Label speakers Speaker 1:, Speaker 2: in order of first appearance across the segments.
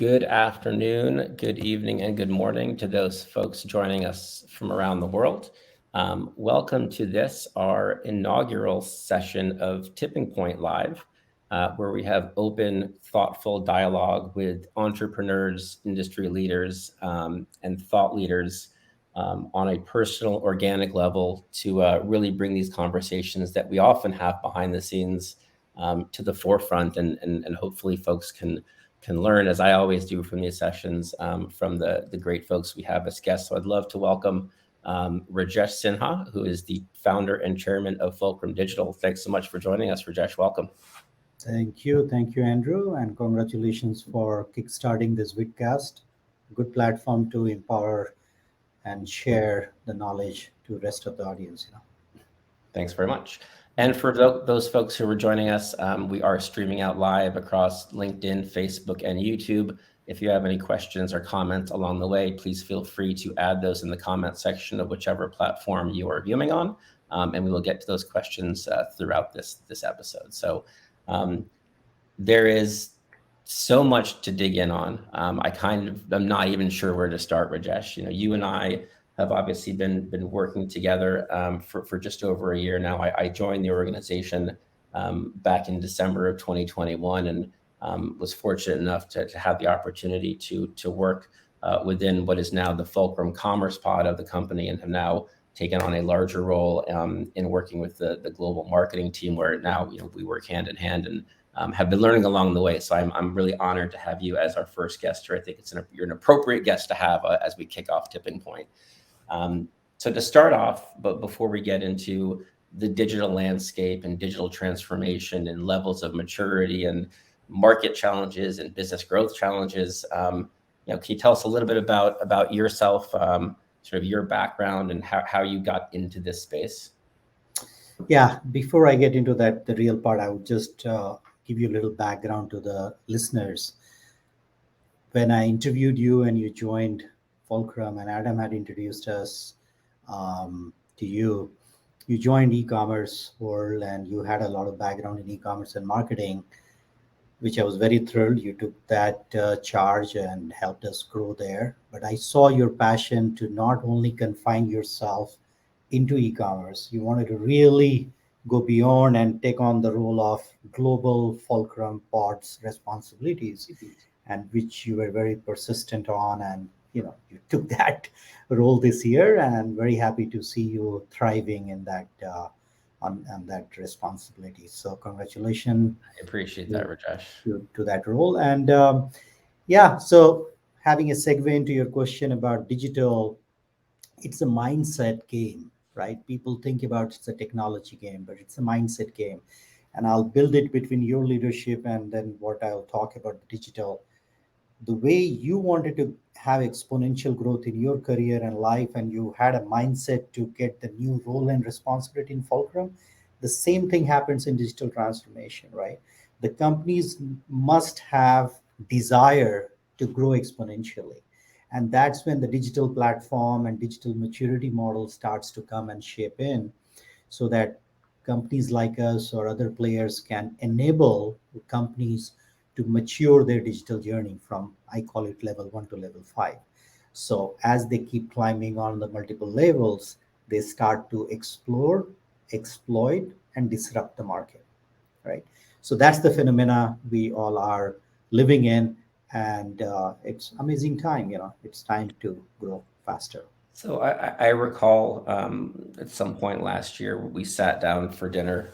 Speaker 1: Good afternoon, good evening, and good morning to those folks joining us from around the world. Welcome to this, our inaugural session of Tipping Point Live, where we have open, thoughtful dialogue with entrepreneurs, industry leaders, and thought leaders on a personal, organic level to really bring these conversations that we often have behind the scenes to the forefront, and hopefully folks can learn, as I always do from these sessions, from the great folks we have as guests. So I'd love to welcome Rajesh Sinha, who is the founder and chairman of Fulcrum Digital. Thanks so much for joining us, Rajesh. Welcome.
Speaker 2: Thank you. Thank you, Andrew. And congratulations for kickstarting this vidcast. Good platform to empower and share the knowledge to the rest of the audience.
Speaker 1: Thanks very much. And for those folks who are joining us, we are streaming out live across LinkedIn, Facebook, and YouTube. If you have any questions or comments along the way, please feel free to add those in the comment section of whichever platform you are viewing on, and we will get to those questions throughout this episode. So there is so much to dig in on. I'm not even sure where to start, Rajesh. You and I have obviously been working together for just over a year now. I joined the organization back in December of 2021, and was fortunate enough to have the opportunity to work within what is now the Fulcrum Commerce pod of the company, and have now taken on a larger role in working with the global marketing team, where now we work hand in hand, and have been learning along the way. So I'm really honored to have you as our first guest here. I think you're an appropriate guest to have as we kick off Tipping Point. So to start off, but before we get into the digital landscape and digital transformation and levels of maturity and market challenges and business growth challenges, can you tell us a little bit about yourself, sort of your background and how you got into this space?
Speaker 2: Yeah, before I get into that, the real part, I would just give you a little background to the listeners. When I interviewed you and you joined Fulcrum, and Adam had introduced us to you, you joined e-commerce world and you had a lot of background in e-commerce and marketing, which I was very thrilled. You took that charge and helped us grow there. But I saw your passion to not only confine yourself into e-commerce, you wanted to really go beyond and take on the role of global Fulcrum Pod's responsibilities, and which you were very persistent on. And you took that role this year, and very happy to see you thriving in that on that responsibility. So congratulations
Speaker 1: I appreciate that, Rajesh.
Speaker 2: to that role. And yeah, so having a segue into your question about digital, it's a mindset game, right? People think about it's a technology game, but it's a mindset game. And I'll build it between your leadership and then what I'll talk about the digital. The way you wanted to have exponential growth in your career and life, and you had a mindset to get the new role and responsibility in Fulcrum, the same thing happens in digital transformation, right? The companies must have desire to grow exponentially, and that's when the digital platform and digital maturity model starts to come and shape in, so that companies like us or other players can enable companies to mature their digital journey from, I call it, level 1 to level 5. So as they keep climbing on the multiple levels, they start to explore, exploit, and disrupt the market, right? So that's the phenomena we all are living in, and it's amazing time. It's time to grow faster.
Speaker 1: So I recall at some point last year we sat down for dinner.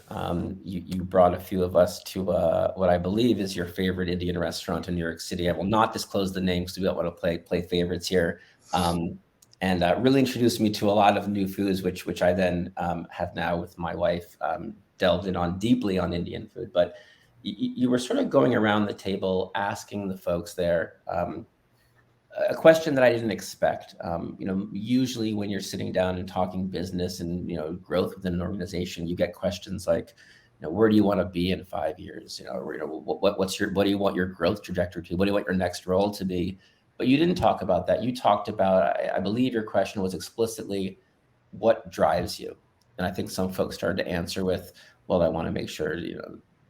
Speaker 1: You brought a few of us to what I believe is your favorite Indian restaurant in New York City. I will not disclose the name because we don't want to play favorites here. And really introduced me to a lot of new foods, which I then have now with my wife delved in on deeply on Indian food. But you were sort of going around the table asking the folks there a question that I didn't expect. Usually when you're sitting down and talking business and growth within an organization, you get questions like, where do you want to be in 5 years? What do you want your growth trajectory to be? What do you want your next role to be? But you didn't talk about that. You talked about, I believe your question was explicitly, what drives you? And I think some folks started to answer with, well, I want to make sure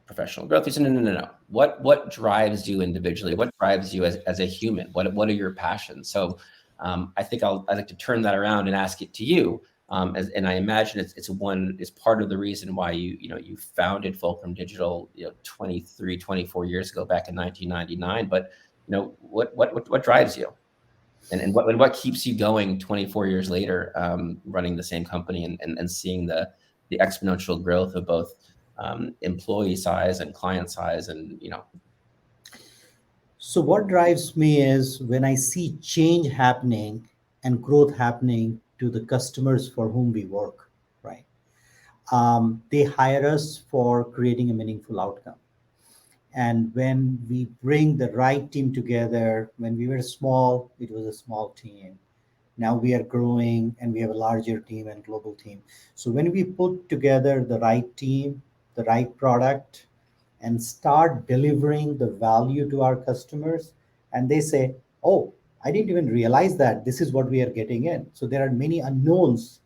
Speaker 1: professional growth. He said, no, no, no, no. What drives you individually? What drives you as a human? What are your passions? So I think I'd like to turn that around and ask it to you. And I imagine it's part of the reason why you founded Fulcrum Digital 23, 24 years ago, back in 1999. But what drives you? And what keeps you going 24 years later, running the same company and seeing the exponential growth of both employee size and client size, and
Speaker 2: So, what drives me is when I see change happening and growth happening to the customers for whom we work, right? They hire us for creating a meaningful outcome. And when we bring the right team together, when we were small, it was a small team. Now we are growing and we have a larger team and global team. So when we put together the right team, the right product, and start delivering the value to our customers, and they say, oh, I didn't even realize that this is what we are getting in. So there are many unknowns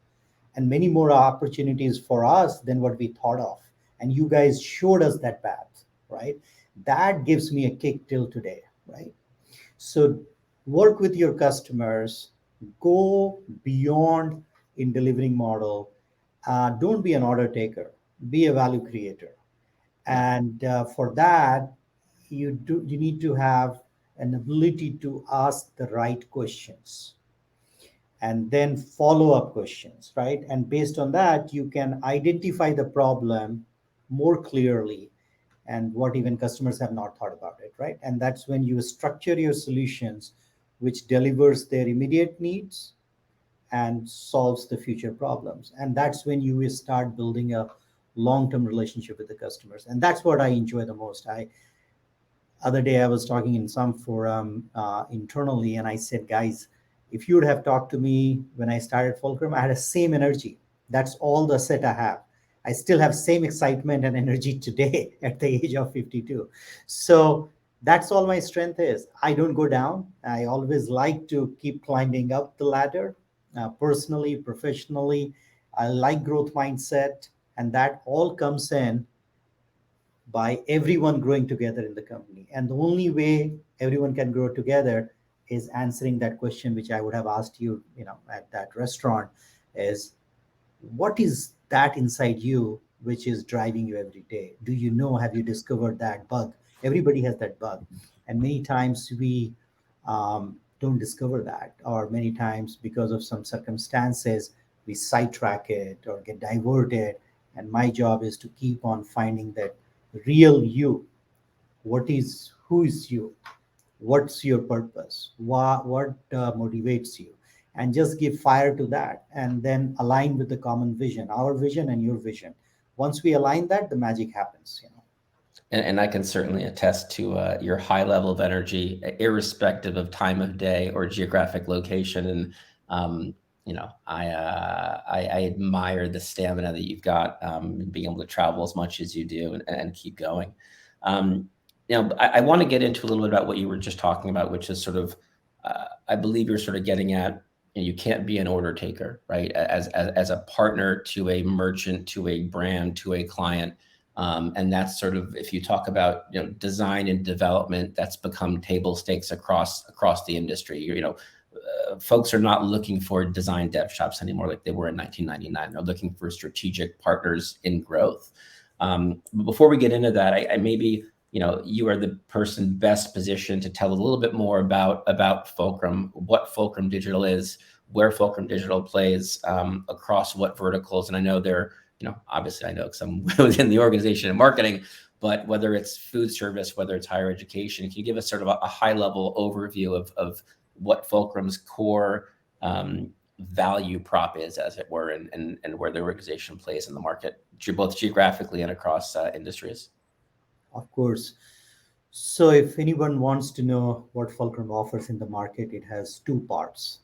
Speaker 2: and many more opportunities for us than what we thought of. And you guys showed us that path, right? That gives me a kick till today, right? So work with your customers, go beyond in delivering model. Don't be an order taker, be a value creator.
Speaker 1: yeah.
Speaker 2: And for that, you need to have an ability to ask the right questions and then follow up questions, right? And based on that, you can identify the problem more clearly and what even customers have not thought about it, right? And that's when you structure your solutions, which delivers their immediate needs and solves the future problems. And that's when you will start building a long-term relationship with the customers. And that's what I enjoy the most. I other day I was talking in some forum internally, and I said, guys, if you would have talked to me when I started Fulcrum, I had the same energy. That's all the set I have. I still have same excitement and energy today at the age of 52. So that's all my strength is. I don't go down. I always like to keep climbing up the ladder, personally, professionally. I like growth mindset, and that all comes in by everyone growing together in the company. And the only way everyone can grow together is answering that question, which I would have asked you, at that restaurant, is what is that inside you which is driving you every day? Do you know? Have you discovered that bug? Everybody has that bug, and many times we don't discover that, or many times because of some circumstances we sidetrack it or get diverted. And my job is to keep on finding that real you. Who is you? What's your purpose? What motivates you? And just give fire to that, and then align with the common vision, our vision and your vision. Once we align that, the magic happens.
Speaker 1: And I can certainly attest to your high level of energy, irrespective of time of day or geographic location. And I admire the stamina that you've got, being able to travel as much as you do and keep going. I want to get into a little bit about what you were just talking about, which is sort of, I believe you're sort of getting at, you can't be an order taker, right? As a partner to a merchant, to a brand, to a client. And that's sort of, if you talk about design and development, that's become table stakes across the industry. Folks are not looking for design dev shops anymore like they were in 1999. They're looking for strategic partners in growth. But before we get into that, I maybe you are the person best positioned to tell a little bit more about Fulcrum, what Fulcrum Digital is, where Fulcrum Digital plays across what verticals. And I know obviously I know because I'm within the organization and marketing, but whether it's food service, whether it's higher education, can you give us sort of a high level overview of what Fulcrum's core value prop is, as it were, and where the organization plays in the market, both geographically and across industries?
Speaker 2: Of course. So if anyone wants to know what Fulcrum offers in the market, it has two parts.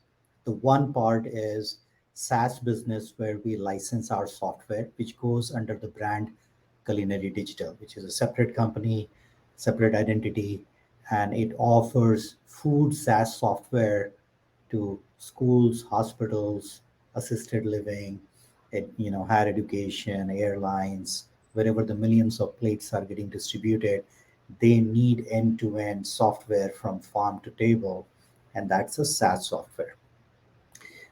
Speaker 2: The one part is SaaS business, where we license our software, which goes under the brand Culinary Digital, which is a separate company, separate identity, and it offers food SaaS software to schools, hospitals, assisted living, higher education, airlines, wherever the millions of plates are getting distributed, they need end-to-end software from farm to table, and that's a SaaS software.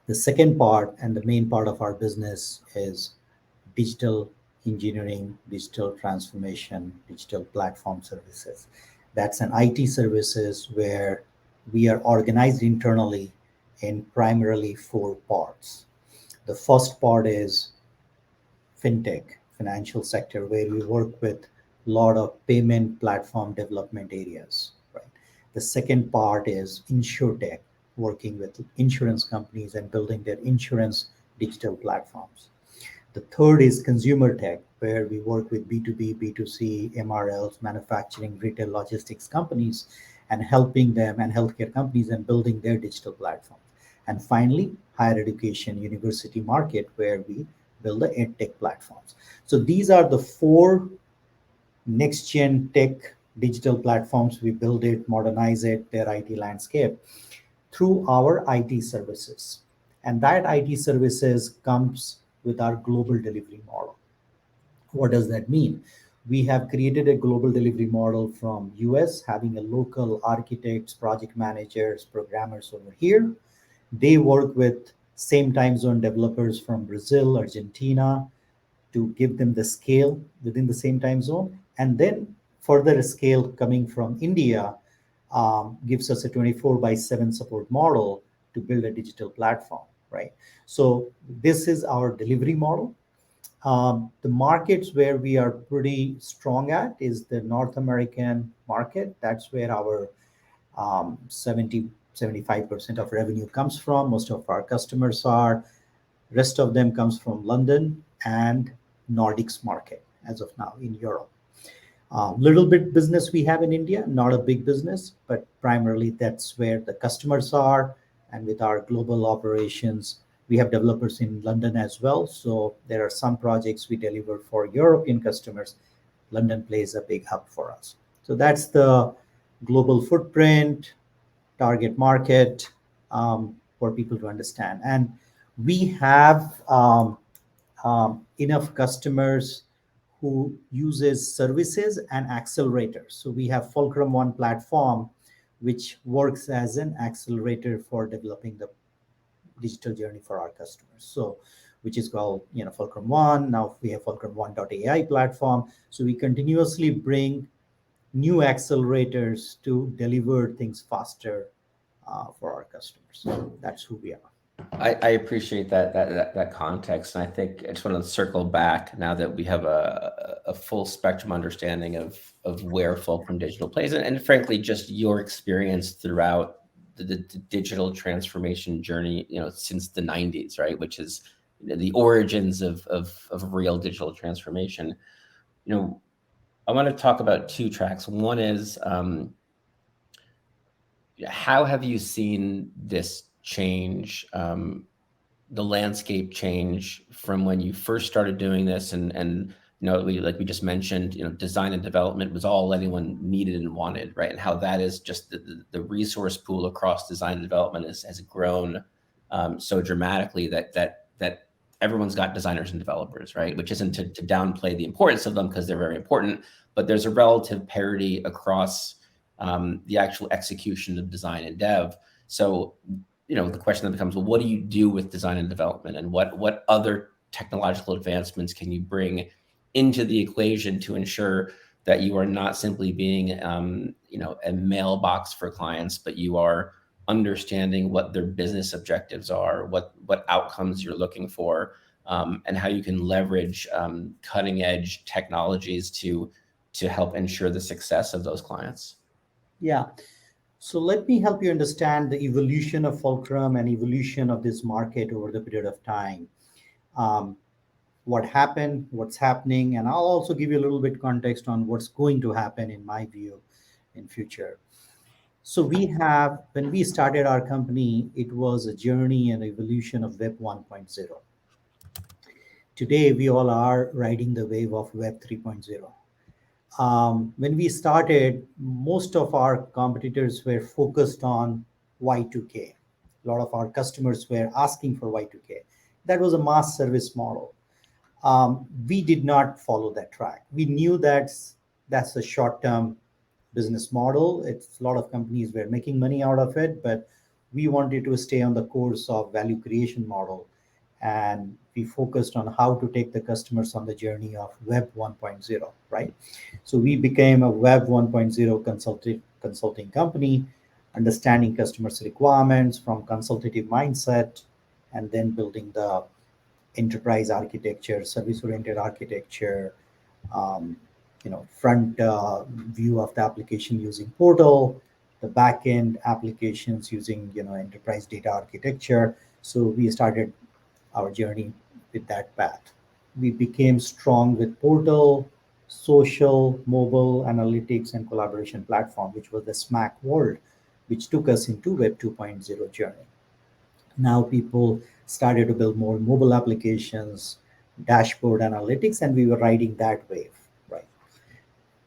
Speaker 2: The second part and the main part of our business is digital engineering, digital transformation, digital platform services. That's an IT services where we are organized internally in primarily four parts. The first part is fintech, financial sector, where we work with a lot of payment platform development areas. Right. The second part is insurtech, working with insurance companies and building their insurance digital platforms. The third is consumer tech, where we work with B2B, B2C, MRLs, manufacturing, retail, logistics companies, and helping them and healthcare companies and building their digital platforms. And finally, higher education, university market, where we build the ed tech platforms. So these are the four next gen tech digital platforms. We build it, modernize it, their IT landscape through our IT services. And that IT services comes with our global delivery model. What does that mean? We have created a global delivery model from US, having a local architects, project managers, programmers over here. They work with same time zone developers from Brazil, Argentina, to give them the scale within the same time zone. And then further scale coming from India gives us a 24 by 7 support model to build a digital platform, right? So this is our delivery model. The markets where we are pretty strong at is the North American market. That's where our 75% of revenue comes from. Most of our customers are. Rest of them comes from London and Nordics market as of now in Europe. Little bit business we have in India, not a big business, but primarily that's where the customers are. And with our global operations, we have developers in London as well. So there are some projects we deliver for European customers. London plays a big hub for us. So that's the global footprint, target market, for people to understand. And we have enough customers who uses services and accelerators. So we have Fulcrum One platform, which works as an accelerator for developing the digital journey for our customers. So which is called, Fulcrum One. Now we have Fulcrum One.ai platform. So we continuously bring new accelerators to deliver things faster for our customers. So that's who we are.
Speaker 1: I appreciate that context, and I think I just want to circle back now that we have a full spectrum understanding of where Fulcrum Digital plays, and frankly, just your experience throughout the digital transformation journey, since the '90s, right? Which is the origins of real digital transformation. I want to talk about two tracks. One is how have you seen this change, the landscape change from when you first started doing this, and like we just mentioned, design and development was all anyone needed and wanted, right? And how that is just the resource pool across design and development has grown so dramatically that everyone's got designers and developers, right? Which isn't to downplay the importance of them, because they're very important, but there's a relative parity across the actual execution of design and dev. So the question then becomes, well, what do you do with design and development, and what other technological advancements can you bring into the equation to ensure that you are not simply being a mailbox for clients, but you are understanding what their business objectives are, what outcomes you're looking for, and how you can leverage cutting edge technologies to help ensure the success of those clients.
Speaker 2: Yeah. So let me help you understand the evolution of Fulcrum and evolution of this market over the period of time. What happened, what's happening, and I'll also give you a little bit context on what's going to happen in my view in future. So when we started our company, it was a journey and evolution of Web 1.0. Today, we all are riding the wave of Web 3.0. When we started, most of our competitors were focused on Y2K. A lot of our customers were asking for Y2K. That was a mass service model. We did not follow that track. We knew that's a short-term business model. It's a lot of companies were making money out of it, but we wanted to stay on the course of value creation model, and we focused on how to take the customers on the journey of Web 1.0, right? So we became a Web 1.0 consulting company, understanding customers' requirements from consultative mindset, and then building the enterprise architecture, service-oriented architecture, um, front view of the application using portal, the back-end applications using enterprise data architecture. So we started our journey with that path. We became strong with portal, social, mobile analytics, and collaboration platform, which was the SMAC world, which took us into Web 2.0 journey. Now people started to build more mobile applications, dashboard analytics, and we were riding that wave, right?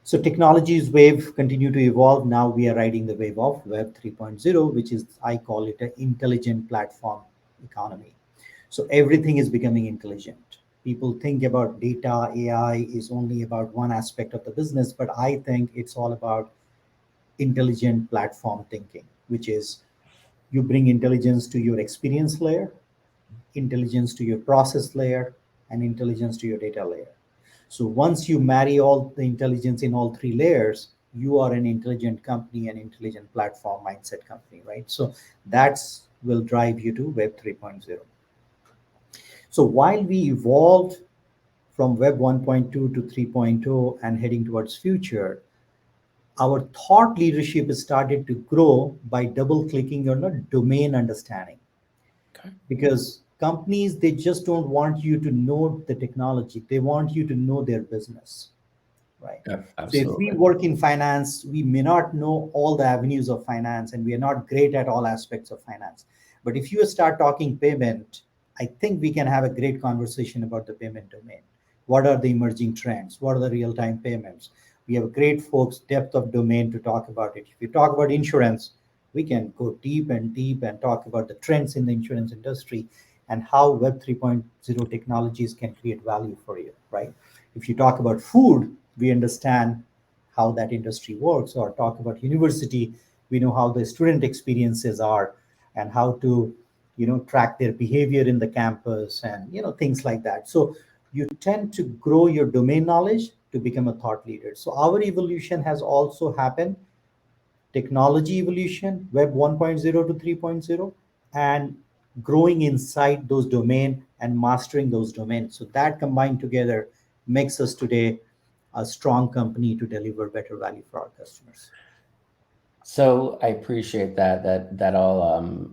Speaker 2: So technology's wave continue to evolve. Now we are riding the wave of Web 3.0, which is, I call it, an intelligent platform economy. So everything is becoming intelligent. People think about data, AI is only about one aspect of the business, but I think it's all about intelligent platform thinking, which is you bring intelligence to your experience layer, intelligence to your process layer, and intelligence to your data layer. So once you marry all the intelligence in all three layers, you are an intelligent company, an intelligent platform mindset company, right? So that's will drive you to Web 3.0. So while we evolved from Web 1.2 to 3.0 and heading towards future, our thought leadership started to grow by double clicking on a domain understanding,
Speaker 1: Okay.
Speaker 2: because companies, they just don't want you to know the technology, they want you to know their business, right?
Speaker 1: Yeah,
Speaker 2: So if we
Speaker 1: absolutely.
Speaker 2: work in finance, we may not know all the avenues of finance, and we are not great at all aspects of finance. But if you start talking payment, I think we can have a great conversation about the payment domain. What are the emerging trends? What are the real time payments? We have great folks, depth of domain to talk about it. If you talk about insurance, we can go deep and talk about the trends in the insurance industry and how Web 3.0 technologies can create value for you, right? If you talk about food, we understand how that industry works, or talk about university, we know how the student experiences are and how to track their behavior in the campus, and things like that. So you tend to grow your domain knowledge to become a thought leader. So our evolution has also happened, technology evolution, Web 1.0 to 3.0, and growing inside those domain and mastering those domains. So that combined together makes us today a strong company to deliver better value for our customers.
Speaker 1: So I appreciate that all.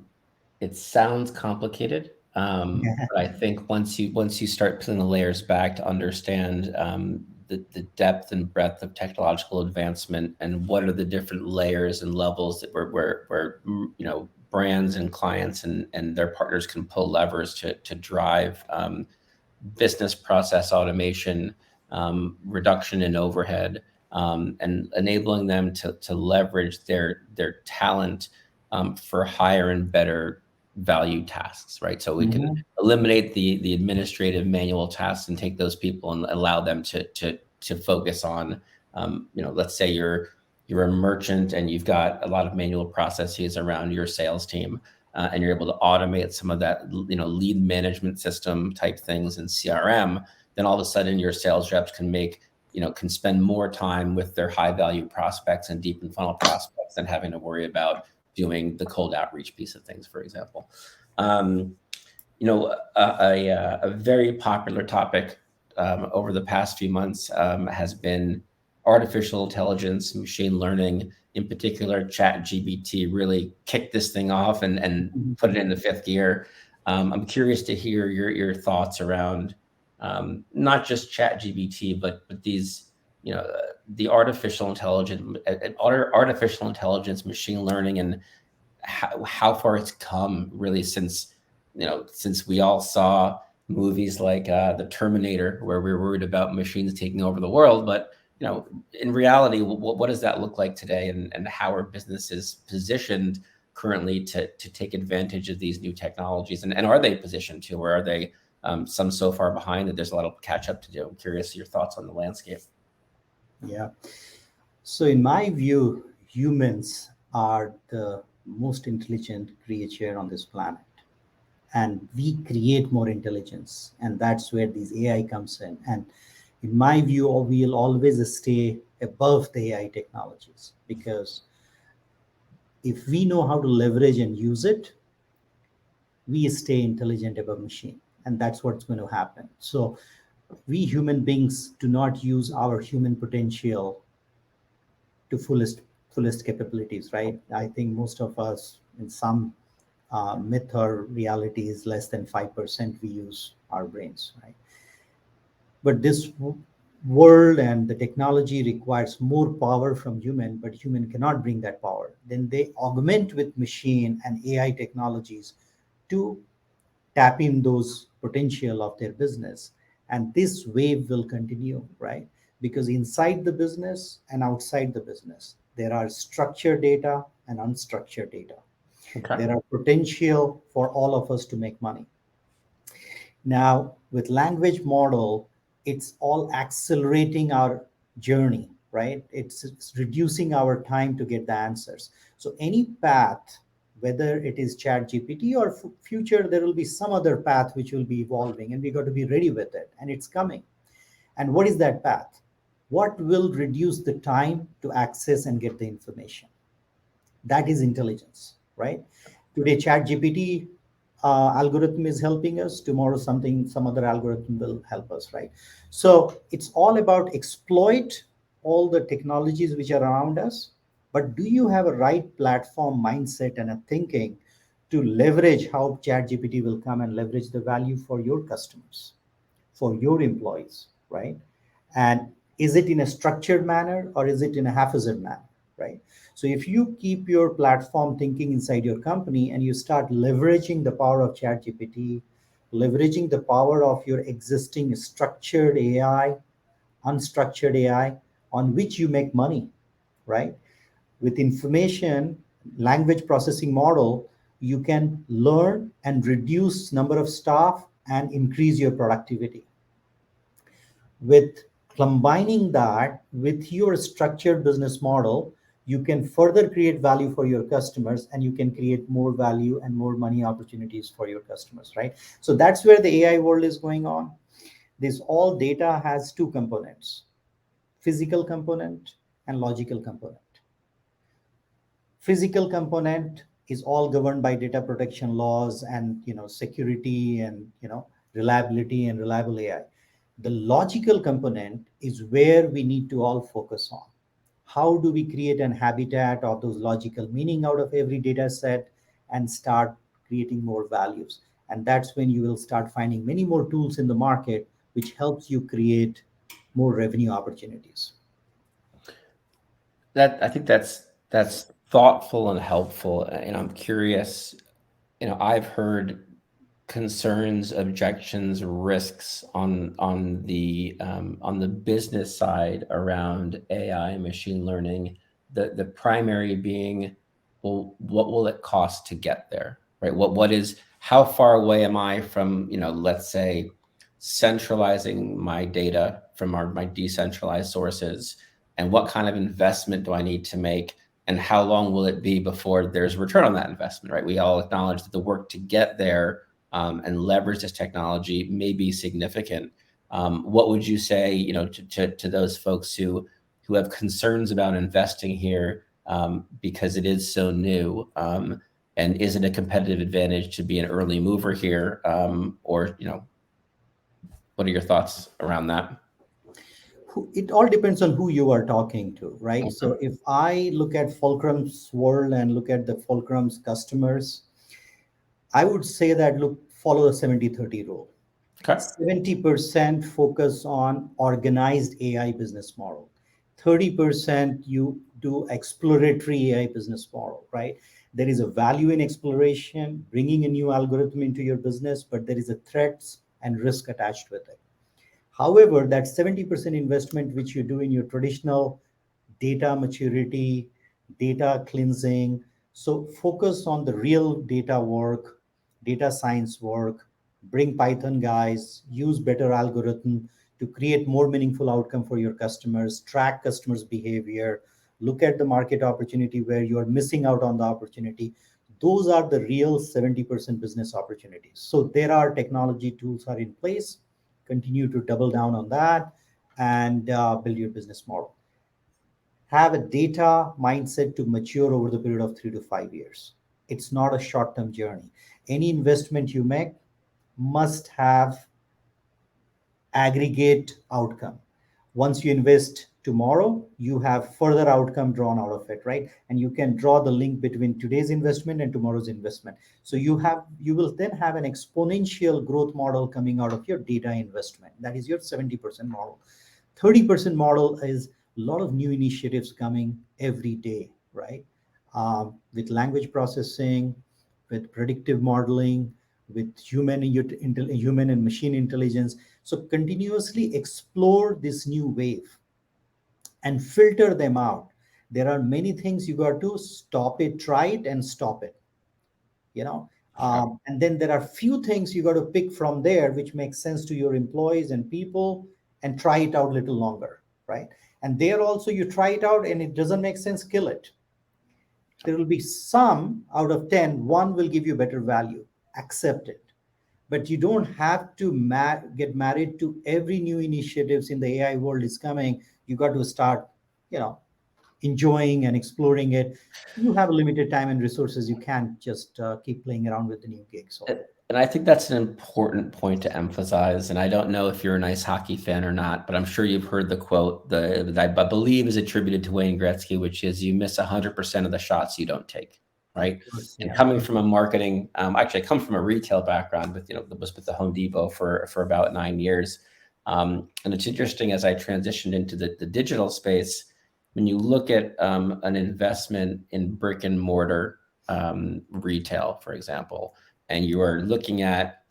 Speaker 1: It sounds complicated, but I think once you start peeling the layers back to understand the depth and breadth of technological advancement and what are the different layers and levels that where brands and clients and their partners can pull levers to drive business process automation, reduction in overhead, and enabling them to leverage their talent for higher and better value tasks, right? So we can
Speaker 2: Mhm.
Speaker 1: eliminate the administrative manual tasks and take those people and allow them to focus on, let's say you're a merchant and you've got a lot of manual processes around your sales team, and you're able to automate some of that, lead management system type things in CRM, then all of a sudden your sales reps can spend more time with their high value prospects and deep and funnel prospects than having to worry about doing the cold outreach piece of things, for example. Um, a very popular topic over the past few months has been artificial intelligence, machine learning, in particular, ChatGPT really kicked this thing off and put it into fifth gear. I'm curious to hear your thoughts around not just ChatGPT, but these, the artificial intelligence, machine learning, and how far it's come really since we all saw movies like the Terminator, where we were worried about machines taking over the world. But in reality, what does that look like today, and how are businesses positioned currently to take advantage of these new technologies, and are they positioned to, or are they some so far behind that there's a lot of catch up to do. I'm curious your thoughts on the landscape.
Speaker 2: Yeah. So, in my view, humans are the most intelligent creature on this planet. And we create more intelligence. And that's where this AI comes in. And in my view, we'll always stay above the AI technologies because if we know how to leverage and use it, we stay intelligent above machine. And that's what's going to happen. So, we human beings do not use our human potential to fullest capabilities, right? I think most of us in some myth or reality is less than 5% we use our brains, right? But this world and the technology requires more power from human, but human cannot bring that power. Then they augment with machine and AI technologies to tap in those potential of their business, and this wave will continue, right? Because inside the business and outside the business there are structured data and unstructured data.
Speaker 1: Okay.
Speaker 2: There are potential for all of us to make money. Now, with language model, it's all accelerating our journey, right? It's reducing our time to get the answers. So any path, whether it is chat GPT or future, there will be some other path which will be evolving and we got to be ready with it. And it's coming. And what is that path? What will reduce the time to access and get the information? That is intelligence, right? Today chat gpt algorithm is helping us, tomorrow some other algorithm will help us, right? So it's all about exploit all the technologies which are around us, but do you have a right platform mindset and a thinking to leverage how chat gpt will come and leverage the value for your customers, for your employees, right? And is it in a structured manner or is it in a haphazard manner, right? So if you keep your platform thinking inside your company and you start leveraging the power of ChatGPT, leveraging the power of your existing structured AI, unstructured AI, on which you make money, right? With information language processing model, you can learn and reduce number of staff and increase your productivity. With combining that with your structured business model, you can further create value for your customers and you can create more value and more money opportunities for your customers, right? So that's where the AI world is going on. This all data has two components: physical component and logical component. Physical component is all governed by data protection laws and security and reliability and reliable AI. The logical component is where we need to all focus on. How do we create an habitat of those logical meaning out of every data set and start creating more values? And that's when you will start finding many more tools in the market which helps you create more revenue opportunities.
Speaker 1: That I think that's thoughtful and helpful. And I'm curious, I've heard concerns, objections, risks on the business side around AI and machine learning. The primary being, well, what will it cost to get there, right? What is how far away am I from, let's say, centralizing my data from my decentralized sources, and what kind of investment do I need to make, and how long will it be before there's return on that investment, right? We all acknowledge that the work to get there and leverage this technology may be significant. What would you say, to those folks who have concerns about investing here because it is so new? And is it a competitive advantage to be an early mover here? Or, what are your thoughts around that?
Speaker 2: It all depends on who you are talking to, right? So
Speaker 1: Okay.
Speaker 2: if I look at Fulcrum's world and look at the Fulcrum's customers, I would say that look, follow the 70-30 rule.
Speaker 1: Okay.
Speaker 2: 70% focus on organized AI business model. 30% you do exploratory AI business model, right? There is a value in exploration, bringing a new algorithm into your business, but there is a threats and risk attached with it. However, that 70% investment which you do in your traditional data maturity, data cleansing, so focus on the real data work, data science work, bring Python guys, use better algorithm to create more meaningful outcome for your customers, track customers' behavior, look at the market opportunity where you are missing out on the opportunity. Those are the real 70% business opportunities. So there are technology tools are in place. Continue to double down on that and build your business model. Have a data mindset to mature over the period of 3 to 5 years. It's not a short term journey. Any investment you make must have aggregate outcome. Once you invest tomorrow, you have further outcome drawn out of it, right? And you can draw the link between today's investment and tomorrow's investment. So you will then have an exponential growth model coming out of your data investment. That is your 70% model. 30% model is a lot of new initiatives coming every day, right? With language processing, with predictive modeling, with human and machine intelligence. So continuously explore this new wave and filter them out. There are many things you got to stop it, try it, and stop it. You know,
Speaker 1: Okay.
Speaker 2: and then there are few things you got to pick from there which makes sense to your employees and people, and try it out a little longer, right? And there also you try it out, and it doesn't make sense, kill it. There will be some out of 10, one will give you better value. Accept it. But you don't have to get married to every new initiatives in the AI world is coming. You got to start, you know, enjoying and exploring it. You have a limited time and resources. You can't just keep playing around with the new gigs all day.
Speaker 1: And I think that's an important point to emphasize. And I don't know if you're an ice hockey fan or not, but I'm sure you've heard the quote that I believe is attributed to Wayne Gretzky, which is you miss 100% of the shots you don't take, right?
Speaker 2: Of course,
Speaker 1: And
Speaker 2: yeah.
Speaker 1: coming from a marketing, actually, I come from a retail background, with was with the Home Depot for about 9 years. And it's interesting as I transitioned into the digital space, when you look at an investment in brick and mortar retail, for example, and you are looking at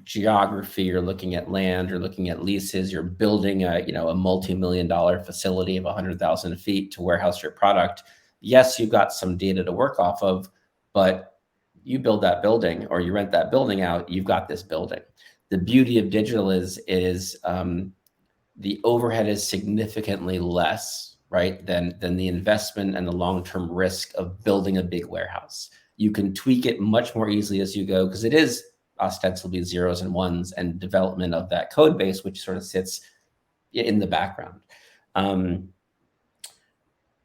Speaker 1: geography, you're looking at land, you're looking at leases, you're building a multi-million-dollar facility of 100,000 feet to warehouse your product. Yes, you've got some data to work off of, but you build that building or you rent that building out, you've got this building. The beauty of digital is the overhead is significantly less, right, than the investment and the long-term risk of building a big warehouse. You can tweak it much more easily as you go because it is ostensibly zeros and ones and development of that code base, which sort of sits in the background.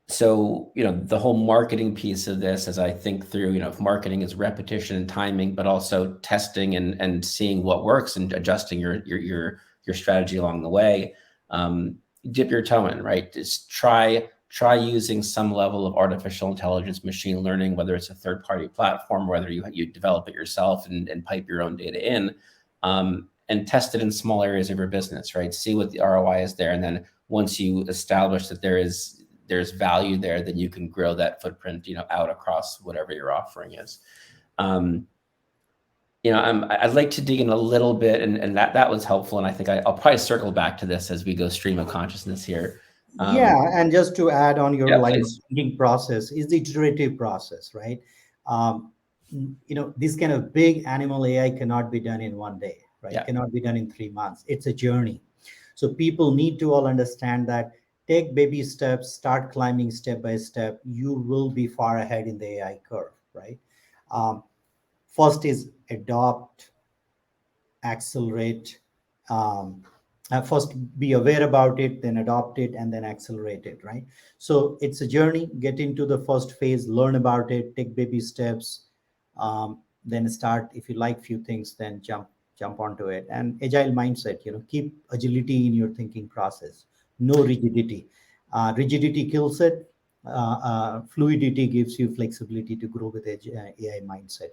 Speaker 1: So, the whole marketing piece of this, as I think through, if marketing is repetition and timing, but also testing and seeing what works and adjusting your strategy along the way, dip your toe in, right? Just try using some level of artificial intelligence, machine learning, whether it's a third-party platform, whether you develop it yourself and pipe your own data in, and test it in small areas of your business, right? See what the ROI is there. And then once you establish that there's value there, then you can grow that footprint, out across whatever your offering is. I'd like to dig in a little bit, and that was helpful. And I think I'll probably circle back to this as we go stream of consciousness here.
Speaker 2: Yeah, and just to add on your
Speaker 1: Yeah,
Speaker 2: line of
Speaker 1: please.
Speaker 2: thinking process is the iterative process, right? This kind of big animal AI cannot be done in one day, right?
Speaker 1: Yeah.
Speaker 2: Cannot be done in 3 months. It's a journey. So people need to all understand that take baby steps, start climbing step by step. You will be far ahead in the AI curve, right? First is adopt, accelerate. First be aware about it, then adopt it, and then accelerate it, right? So it's a journey. Get into the first phase, learn about it, take baby steps, then start. If you like few things, then jump onto it. And agile mindset, keep agility in your thinking process. No rigidity. Rigidity kills it. Fluidity gives you flexibility to grow with AI mindset.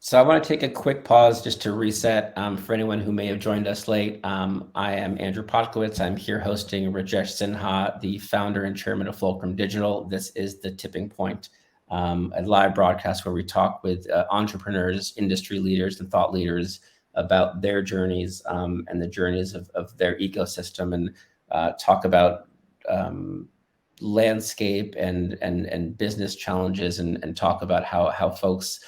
Speaker 1: So I want to take a quick pause just to reset for anyone who may have joined us late. I am Andrew Podkowitz. I'm here hosting Rajesh Sinha, the founder and chairman of Fulcrum Digital. This is The Tipping Point, a live broadcast where we talk with entrepreneurs, industry leaders, and thought leaders about their journeys and the journeys of their ecosystem, and talk about landscape and business challenges, and talk about how folks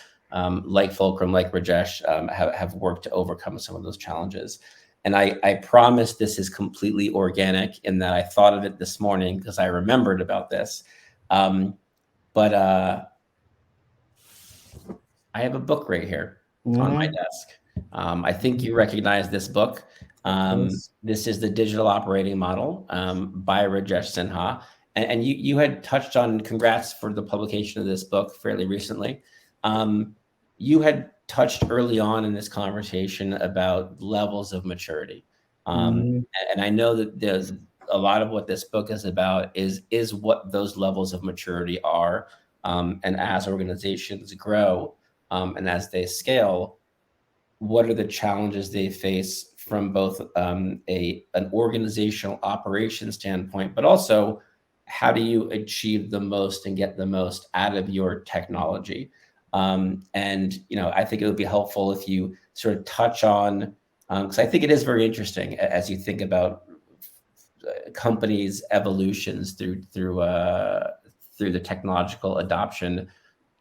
Speaker 1: like Fulcrum, like Rajesh, have worked to overcome some of those challenges. And I promise this is completely organic in that I thought of it this morning because I remembered about this. But I have a book right here on my
Speaker 2: Mhm.
Speaker 1: desk. I think you recognize this book.
Speaker 2: Yes.
Speaker 1: This is the digital operating model by Rajesh Sinha. And you had touched on, congrats for the publication of this book fairly recently. You had touched early on in this conversation about levels of maturity.
Speaker 2: Mhm.
Speaker 1: And I know that there's a lot of what this book is about is what those levels of maturity are. And as organizations grow, and as they scale, what are the challenges they face from both an organizational operation standpoint, but also how do you achieve the most and get the most out of your technology? And I think it would be helpful if you sort of touch on, because I think it is very interesting as you think about companies' evolutions through the technological adoption.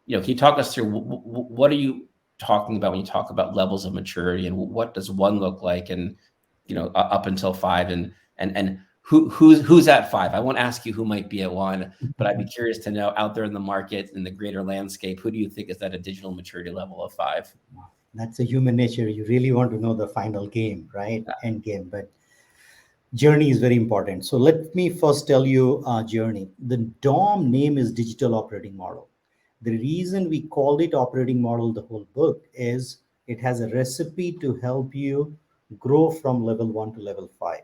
Speaker 1: Can you talk us through what are you talking about when you talk about levels of maturity, and what does one look like, and up until five, and who's at five? I won't ask you who might be at one, but I'd be curious to know out there in the market, in the greater landscape, who do you think is at a digital maturity level of five?
Speaker 2: That's a human nature. You really want to know the final game, right? End game. But journey is very important. So let me first tell you journey. The DOM name is digital operating model. The reason we called it operating model, the whole book, is it has a recipe to help you grow from level 1 to level 5.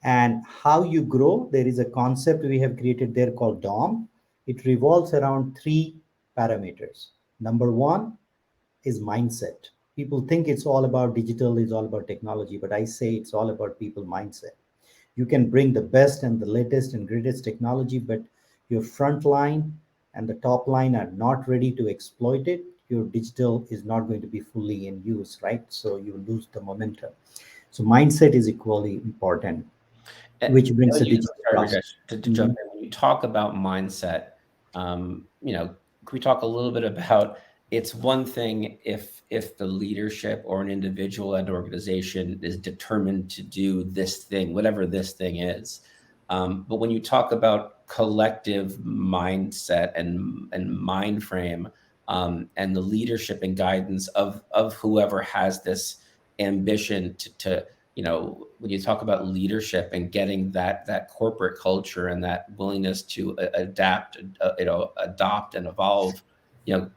Speaker 2: And how you grow, there is a concept we have created there called DOM. It revolves around three parameters. Number one is mindset. People think it's all about digital, it's all about technology, but I say it's all about people mindset. You can bring the best and the latest and greatest technology, but your front line and the top line are not ready to exploit it. Your digital is not going to be fully in use, right? So you lose the momentum. So mindset is equally important,
Speaker 1: Eh,
Speaker 2: which brings the
Speaker 1: when you
Speaker 2: digital
Speaker 1: Sorry,
Speaker 2: process.
Speaker 1: Rajesh, to jump
Speaker 2: Mhm.
Speaker 1: in. When you talk about mindset, um, you know, can we talk a little bit about, it's one thing if the leadership or an individual and organization is determined to do this thing, whatever this thing is. But when you talk about collective mindset and mind frame, and the leadership and guidance of whoever has this ambition to when you talk about leadership and getting that corporate culture and that willingness to adapt, adopt and evolve, you know,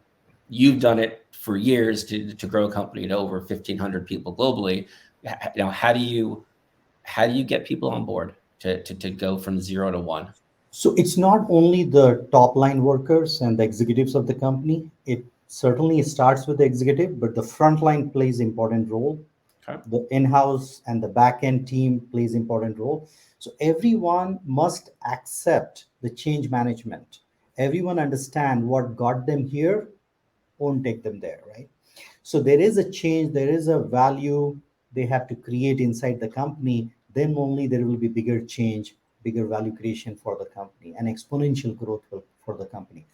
Speaker 1: you've done it for years to grow a company to over 1,500 people globally. How do you get people on board to go from 0 to 1?
Speaker 2: So it's not only the top line workers and the executives of the company. It certainly starts with the executive, but the front line plays important role.
Speaker 1: Okay.
Speaker 2: The in-house and the back-end team plays important role. So everyone must accept the change management. Everyone understand what got them here won't take them there, right? So there is a change, there is a value they have to create inside the company. Then only there will be bigger change, bigger value creation for the company, and exponential growth for the company.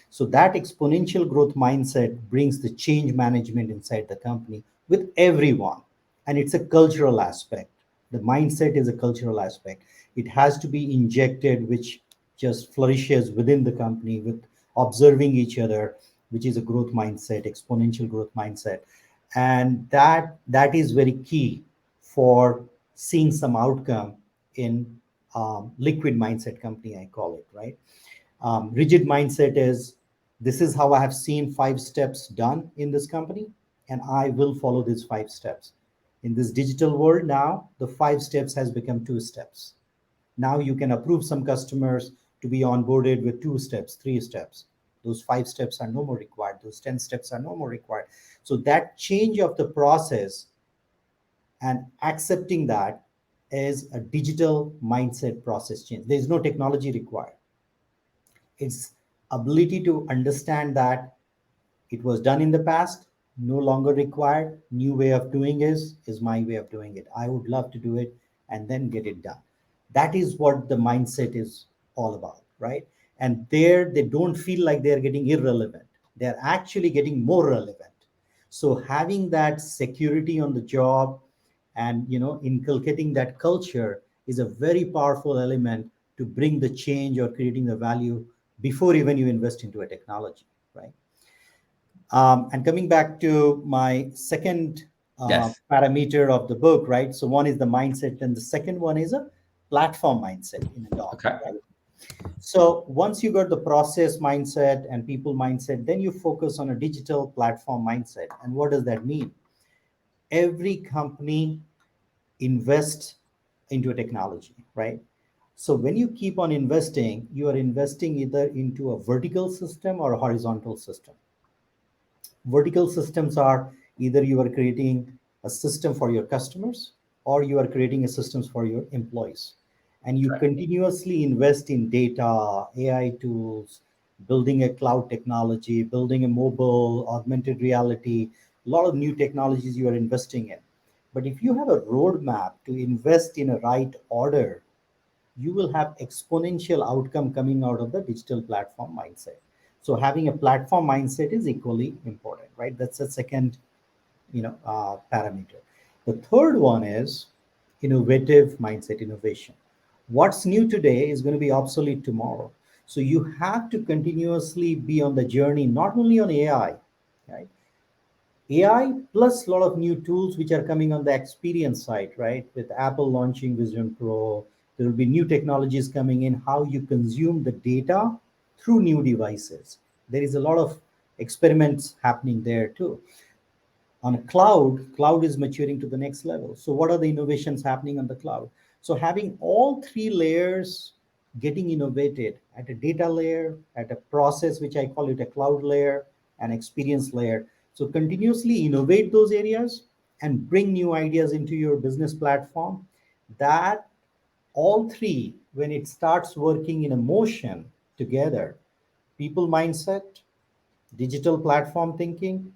Speaker 2: So that exponential growth mindset brings the change management inside the company with everyone, and it's a cultural aspect. The mindset is a cultural aspect. It has to be injected, which just flourishes within the company with observing each other, which is a growth mindset, exponential growth mindset. And that is very key for seeing some outcome in liquid mindset company, I call it, right? Rigid mindset is, this is how I have seen 5 steps done in this company, and I will follow these 5 steps. In this digital world now, the 5 steps has become 2 steps. Now you can approve some customers to be onboarded with 2 steps, 3 steps. Those 5 steps are no more required. Those 10 steps are no more required. So that change of the process and accepting that is a digital mindset process change. There's no technology required. It's ability to understand that it was done in the past, no longer required. New way of doing is my way of doing it. I would love to do it and then get it done. That is what the mindset is all about, right? And there they don't feel like they're getting irrelevant. they're actually getting more relevant. So having that security on the job and inculcating that culture is a very powerful element to bring the change or creating the value before even you invest into a technology, right? And coming back to my second
Speaker 1: Yes.
Speaker 2: parameter of the book, right? So one is the mindset, and the second one is a platform mindset in a dom,
Speaker 1: Okay.
Speaker 2: right? So once you got the process mindset and people mindset, then you focus on a digital platform mindset. And what does that mean? Every company invests into a technology, right? So when you keep on investing, you are investing either into a vertical system or a horizontal system. Vertical systems are either you are creating a system for your customers or you are creating a systems for your employees, and you
Speaker 1: Right.
Speaker 2: continuously invest in data, AI tools, building a cloud technology, building a mobile augmented reality, a lot of new technologies you are investing in. But if you have a roadmap to invest in a right order, you will have exponential outcome coming out of the digital platform mindset. So having a platform mindset is equally important, right? That's the second parameter. The third one is innovative mindset, innovation. What's new today is going to be obsolete tomorrow. So you have to continuously be on the journey, not only on AI, right? AI plus a lot of new tools which are coming on the experience side, right? With Apple launching Vision Pro, there will be new technologies coming in, how you consume the data through new devices. There is a lot of experiments happening there too. On a cloud is maturing to the next level. So what are the innovations happening on the cloud? So having all three layers getting innovated at a data layer, at a process, which I call it a cloud layer, and experience layer. So continuously innovate those areas and bring new ideas into your business platform. That all three, when it starts working in a motion together, people mindset, digital platform thinking,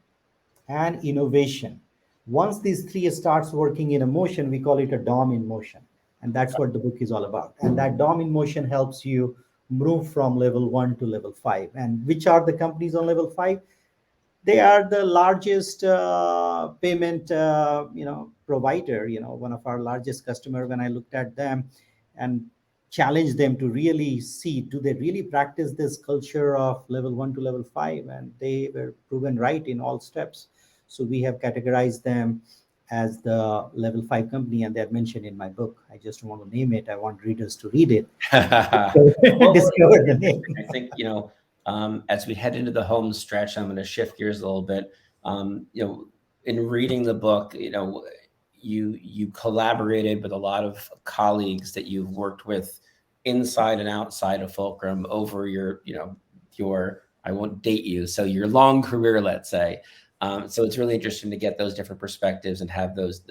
Speaker 2: and innovation. Once these three starts working in a motion, we call it a DOM in motion. And that's what the book is all about. And that DOM in motion helps you move from level 1 to level 5. And which are the companies on level 5? They are the largest payment provider. One of our largest customer, when I looked at them and challenged them to really see, do they really practice this culture of level 1 to level 5, and they were proven right in all steps. So we have categorized them as the level 5 company, and they're mentioned in my book. I just want to name it. I want readers to read it.
Speaker 1: Well,
Speaker 2: Discover the name.
Speaker 1: I think, as we head into the home stretch, I'm going to shift gears a little bit. In reading the book, you collaborated with a lot of colleagues that you've worked with inside and outside of Fulcrum over your I won't date you, so your long career, let's say. So it's really interesting to get those different perspectives and have those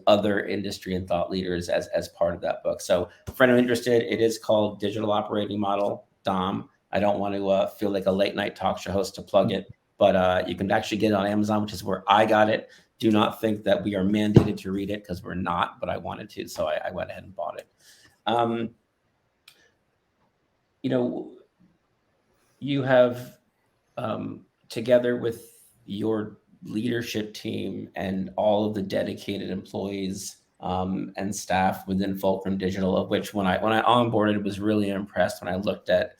Speaker 1: other industry and thought leaders as part of that book. So for anyone interested, it is called Digital Operating Model, DOM. I don't want to feel like a late night talk show host to plug it, but you can actually get it on Amazon, which is where I got it. Do not think that we are mandated to read it, because we're not, but I wanted to, so I went ahead and bought it. You have, together with your leadership team and all of the dedicated employees and staff within Fulcrum Digital, of which when I onboarded was really impressed when I looked at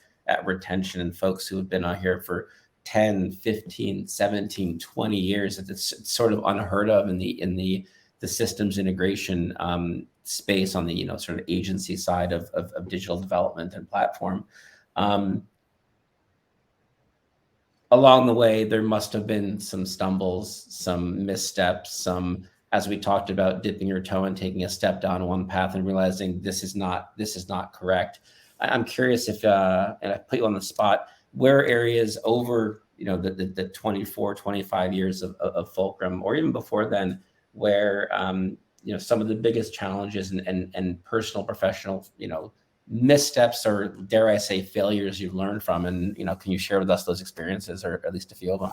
Speaker 1: retention and folks who have been on here for 10, 15, 17, 20 years. It's sort of unheard of in the systems integration space on the sort of agency side of digital development and platform. Along the way, there must have been some stumbles, some missteps, some, as we talked about, dipping your toe and taking a step down one path and realizing this is not correct. I'm curious if, and I put you on the spot, where areas over the 24, 25 years of Fulcrum, or even before then, where some of the biggest challenges and personal, professional, missteps, or dare I say failures you've learned from, and can you share with us those experiences, or at least a few of them?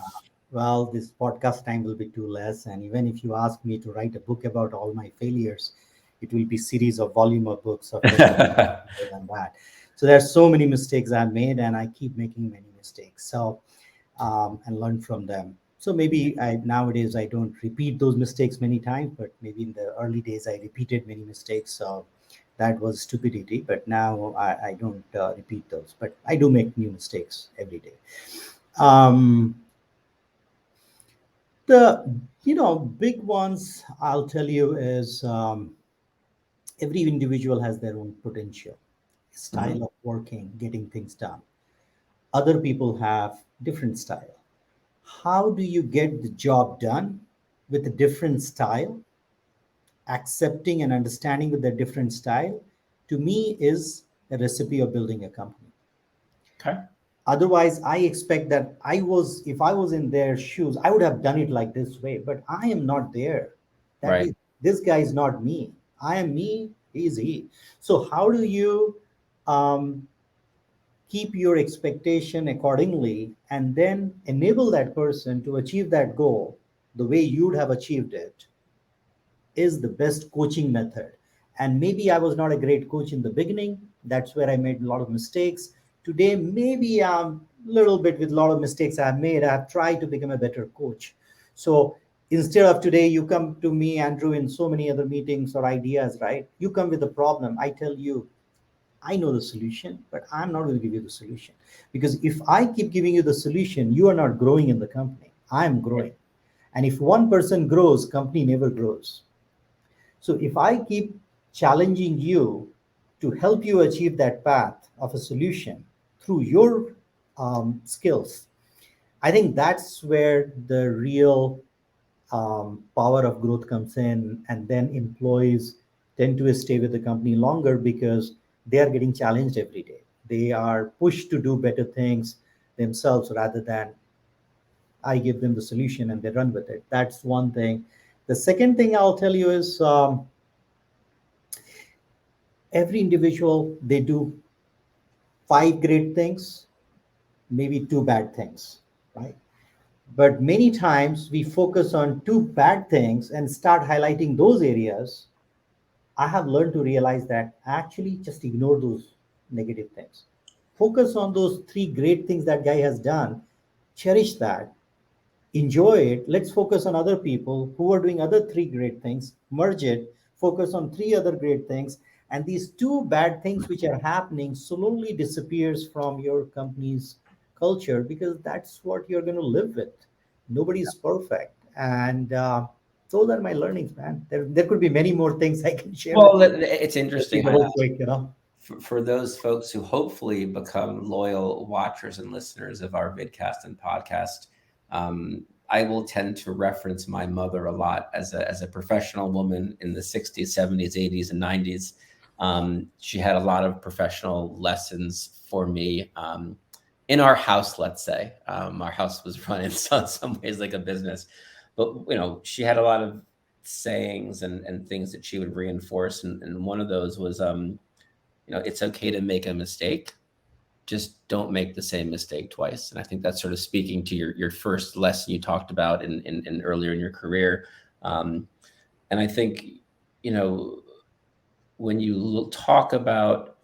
Speaker 2: Well, this podcast time will be too less, and even if you ask me to write a book about all my failures, it will be series of volume of books of than that. So there are so many mistakes I've made, and I keep making many mistakes. So and learn from them. So maybe nowadays I don't repeat those mistakes many times, but maybe in the early days I repeated many mistakes. So that was stupidity. But now I don't repeat those. But I do make new mistakes every day. Um, the big ones I'll tell you is every individual has their own potential,
Speaker 1: Mhm.
Speaker 2: style of working, getting things done. Other people have different style. How do you get the job done with a different style, accepting and understanding with a different style, to me is a recipe of building a company.
Speaker 1: Okay.
Speaker 2: Otherwise, I expect that if I was in their shoes, I would have done it like this way, but I am not there. That
Speaker 1: Right.
Speaker 2: is, this guy is not me. I am me, he is he. So how do you um, keep your expectation accordingly and then enable that person to achieve that goal the way you'd have achieved it is the best coaching method. And maybe I was not a great coach in the beginning. That's where I made a lot of mistakes. Today, maybe I'm a little bit with a lot of mistakes I've made. I've tried to become a better coach. So instead of today, you come to me, Andrew, in so many other meetings or ideas, right? You come with a problem. I tell you, I know the solution, but I'm not going to give you the solution. Because if I keep giving you the solution, you are not growing in the company. I'm growing. And if one person grows, company never grows. So if I keep challenging you to help you achieve that path of a solution through your skills, I think that's where the real power of growth comes in. And then employees tend to stay with the company longer because they are getting challenged every day. They are pushed to do better things themselves rather than I give them the solution and they run with it. That's one thing. The second thing I'll tell you is every individual, they do five great things, maybe two bad things, right? But many times we focus on two bad things and start highlighting those areas. I have learned to realize that actually just ignore those negative things. Focus on those three great things that guy has done. Cherish that, enjoy it. Let's focus on other people who are doing other three great things, merge it, focus on three other great things, and these two bad things which are happening slowly disappears from your company's culture because that's what you're going to live with. Nobody's perfect. And those are my learnings, man. There could be many more things I can share with
Speaker 1: Well,
Speaker 2: you.
Speaker 1: it's
Speaker 2: Let's be
Speaker 1: interesting.
Speaker 2: very quick.
Speaker 1: For those folks who hopefully become loyal watchers and listeners of our vidcast and podcast, I will tend to reference my mother a lot as a professional woman in the 60s, 70s, 80s, and 90s. She had a lot of professional lessons for me in our house, let's say. Our house was run in some ways like a business, but she had a lot of sayings and things that she would reinforce. And one of those was, it's okay to make a mistake. Just don't make the same mistake twice. And I think that's sort of speaking to your first lesson you talked about in earlier in your career. Um, and I think, you know, when you talk about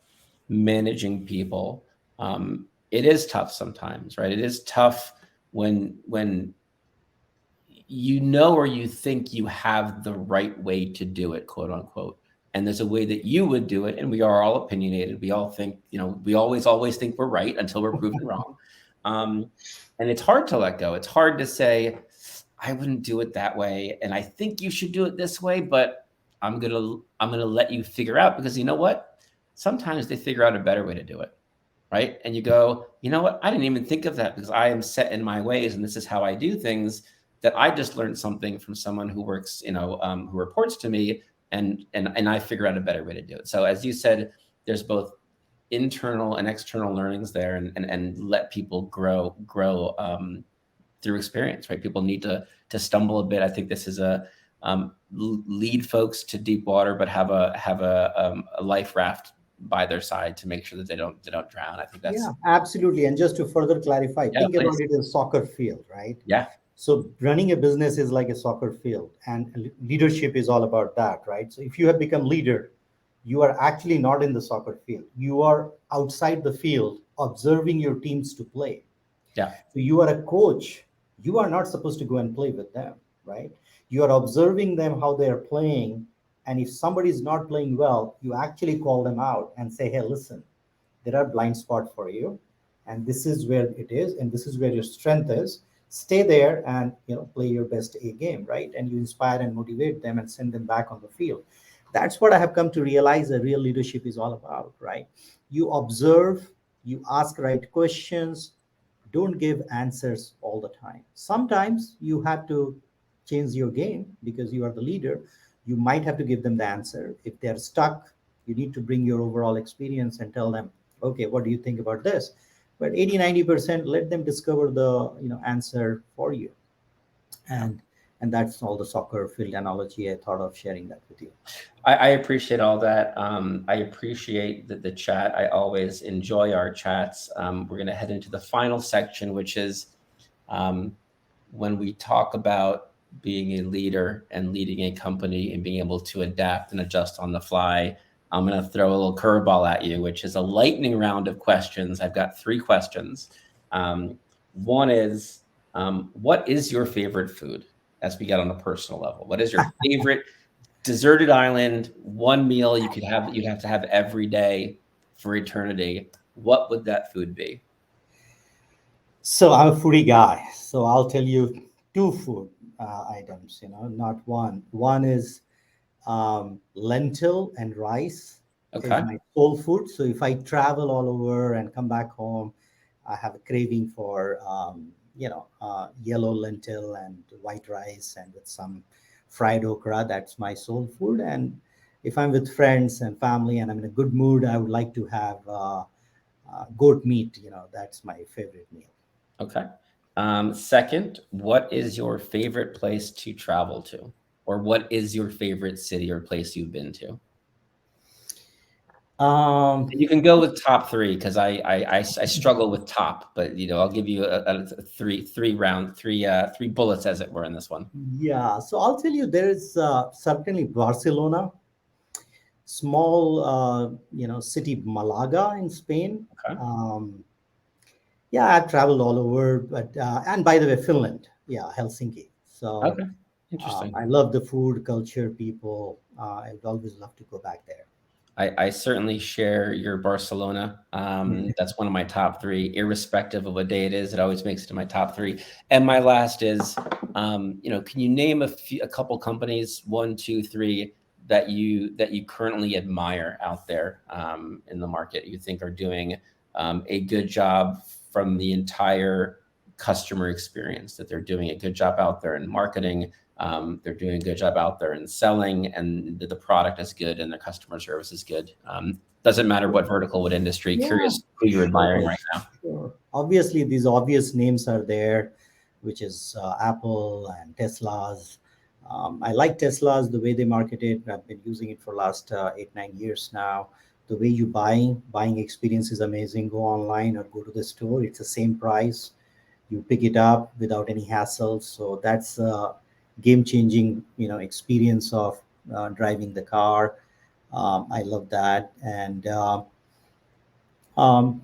Speaker 1: managing people, it is tough sometimes, right? It is tough when or you think you have the right way to do it, quote unquote. And there's a way that you would do it. And we are all opinionated. We all think, we always think we're right until we're proven wrong. Um, and it's hard to let go. It's hard to say, I wouldn't do it that way. And I think you should do it this way, but I'm gonna let you figure out because you know what? Sometimes they figure out a better way to do it. Right. And you go, you know what? I didn't even think of that because I am set in my ways and this is how I do things that I just learned something from someone who works, who reports to me and I figure out a better way to do it. So as you said, there's both internal and external learnings there and let people grow through experience, right? People need to stumble a bit. I think this is lead folks to deep water, but have a life raft by their side to make sure that they don't drown. I think
Speaker 2: Yeah,
Speaker 1: that's
Speaker 2: absolutely. And just to further clarify,
Speaker 1: yeah,
Speaker 2: think about
Speaker 1: please.
Speaker 2: it as a soccer field, right?
Speaker 1: Yeah,
Speaker 2: So running a business is like a soccer field, and leadership is all about that, right? So if you have become leader, you are actually not in the soccer field. You are outside the field observing your teams to play.
Speaker 1: Yeah.
Speaker 2: So you are a coach. You are not supposed to go and play with them, right? You are observing them how they are playing. And if somebody is not playing well, you actually call them out and say, hey, listen, there are blind spots for you. And this is where it is. And this is where your strength is. Stay there and play your best A game, right? And you inspire and motivate them and send them back on the field. That's what I have come to realize that real leadership is all about, right? You observe, you ask right questions, don't give answers all the time. Sometimes you have to change your game because you are the leader. You might have to give them the answer. If they're stuck, you need to bring your overall experience and tell them, okay, what do you think about this? But 80-90%, let them discover the answer for you.
Speaker 1: Yeah.
Speaker 2: And that's all the soccer field analogy. I thought of sharing that with you.
Speaker 1: I appreciate all that. I appreciate the chat. I always enjoy our chats. We're going to head into the final section, which is um, when we talk about being a leader and leading a company and being able to adapt and adjust on the fly. I'm going to throw a little curveball at you, which is a lightning round of questions. I've got 3 questions. One is, what is your favorite food? As we get on a personal level, what is your favorite deserted island, one meal you'd have to have every day for eternity? What would that food be?
Speaker 2: So I'm a foodie guy. So I'll tell you two food items, not one. One is lentil and rice is
Speaker 1: Okay.
Speaker 2: my soul food. So if I travel all over and come back home, I have a craving for yellow lentil and white rice and with some fried okra. That's my soul food. And if I'm with friends and family and I'm in a good mood, I would like to have goat meat. That's my favorite meal.
Speaker 1: Okay. Second, what is your favorite place to travel to? Or what is your favorite city or place you've been to?
Speaker 2: Um,
Speaker 1: And you can go with top 3 because I struggle with top, but I'll give you a three bullets as it were in this one.
Speaker 2: yeah, so I'll tell you, there is certainly Barcelona, small, city Malaga in Spain.
Speaker 1: Okay.
Speaker 2: Um, yeah, I've traveled all over, but and by the way, Finland, yeah, Helsinki. So
Speaker 1: Okay. Interesting.
Speaker 2: I love the food, culture, people. I would always love to go back there.
Speaker 1: I certainly share your Barcelona. That's one of my top 3, irrespective of what day it is. It always makes it to my top 3. And my last is, can you name a couple companies, 1, 2, 3, that you currently admire out there in the market? You think are doing a good job from the entire customer experience, that they're doing a good job out there in marketing, they're doing a good job out there in selling, and the product is good and the customer service is good. Doesn't matter what vertical, what industry.
Speaker 2: Yeah,
Speaker 1: Curious who you're admiring
Speaker 2: sure,
Speaker 1: right now.
Speaker 2: sure. Obviously, these obvious names are there, which is Apple and Tesla's. I like Tesla's, the way they market it. I've been using it for last 8-9 years now. The way you buying experience is amazing. Go online or go to the store. It's the same price. You pick it up without any hassle. So that's a game changing, experience of driving the car. I love that. And um,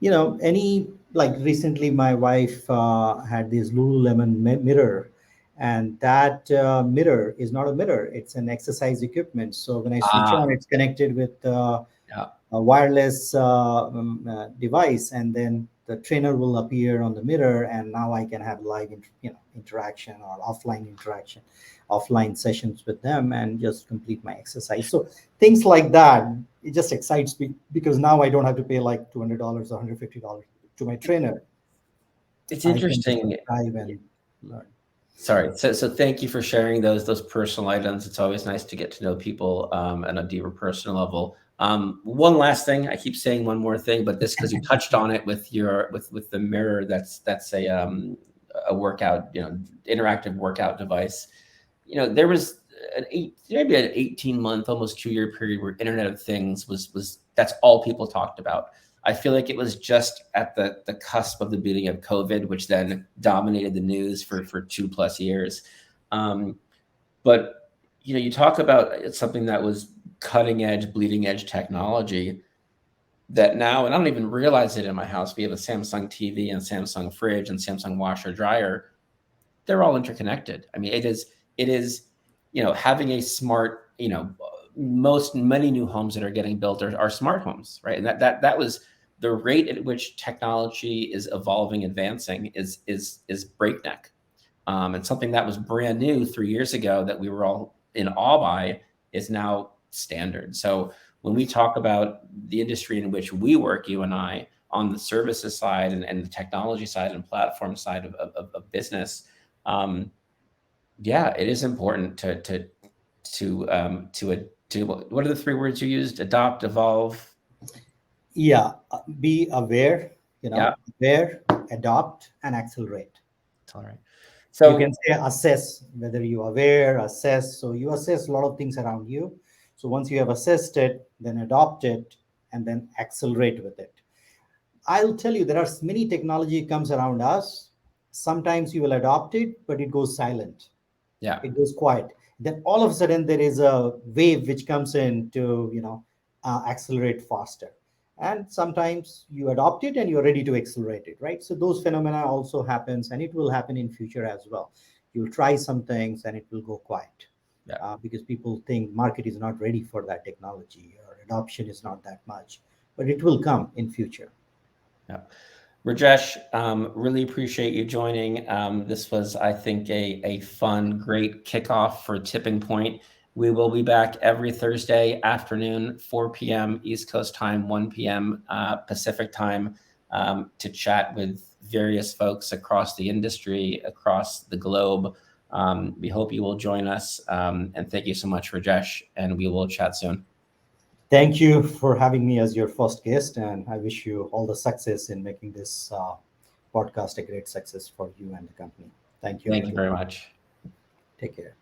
Speaker 2: any, like, recently my wife had this Lululemon mirror, and that mirror is not a mirror, it's an exercise equipment. So when I switch
Speaker 1: Ah,
Speaker 2: on, it's connected with
Speaker 1: yeah.
Speaker 2: a wireless device, and then the trainer will appear on the mirror, and now I can have live interaction or offline interaction, offline sessions with them, and just complete my exercise. So things like that, it just excites me because now I don't have to pay like $200 or $150 to my trainer.
Speaker 1: It's
Speaker 2: I can just
Speaker 1: interesting.
Speaker 2: subscribe and learn.
Speaker 1: Sorry. So thank you for sharing those personal items. It's always nice to get to know people on a deeper personal level. One last thing. I keep saying one more thing, but this because you touched on it with your with the mirror. That's a workout, interactive workout device. There was maybe an 18-month, almost 2-year period where Internet of Things was that's all people talked about. I feel like it was just at the cusp of the beginning of COVID, which then dominated the news for 2+ years. Um, but you talk about it's something that was cutting edge, bleeding edge technology. that now, and I don't even realize it in my house, we have a Samsung TV and Samsung fridge and Samsung washer dryer. They're all interconnected. I mean, it is, having a smart, many new homes that are getting built are smart homes, right? And that was the rate at which technology is evolving, advancing is breakneck. And something that was brand new 3 years ago that we were all in awe by is now standard. So when we talk about the industry in which we work, you and I, on the services side and the technology side and platform side of business, um, yeah, it is important to what are the three words you used? Adopt, evolve.
Speaker 2: Yeah, be aware,
Speaker 1: Yeah,
Speaker 2: aware, adopt, and accelerate.
Speaker 1: it's all right.
Speaker 2: You
Speaker 1: So
Speaker 2: can say assess, whether you aware, assess. So you assess a lot of things around you. So once you have assessed it, then adopt it, and then accelerate with it. I'll tell you, there are many technology comes around us. Sometimes you will adopt it, but it goes silent.
Speaker 1: yeah,
Speaker 2: It goes quiet. Then all of a sudden there is a wave which comes in to accelerate faster. And sometimes you adopt it and you're ready to accelerate it, right? So those phenomena also happens, and it will happen in future as well. You'll try some things and it will go quiet,
Speaker 1: yeah,
Speaker 2: because people think market is not ready for that technology or adoption is not that much, but it will come in future.
Speaker 1: yeah. Rajesh, really appreciate you joining. This was, I think, a fun, great kickoff for Tipping Point. We will be back every Thursday afternoon, 4 p.m. East Coast time, 1 p.m. Pacific time, to chat with various folks across the industry, across the globe. We hope you will join us. And thank you so much, Rajesh, and we will chat soon.
Speaker 2: Thank you for having me as your first guest, and I wish you all the success in making this podcast a great success for you and the company. Thank you,
Speaker 1: Thank you
Speaker 2: Rajesh.
Speaker 1: very much.
Speaker 2: Take care.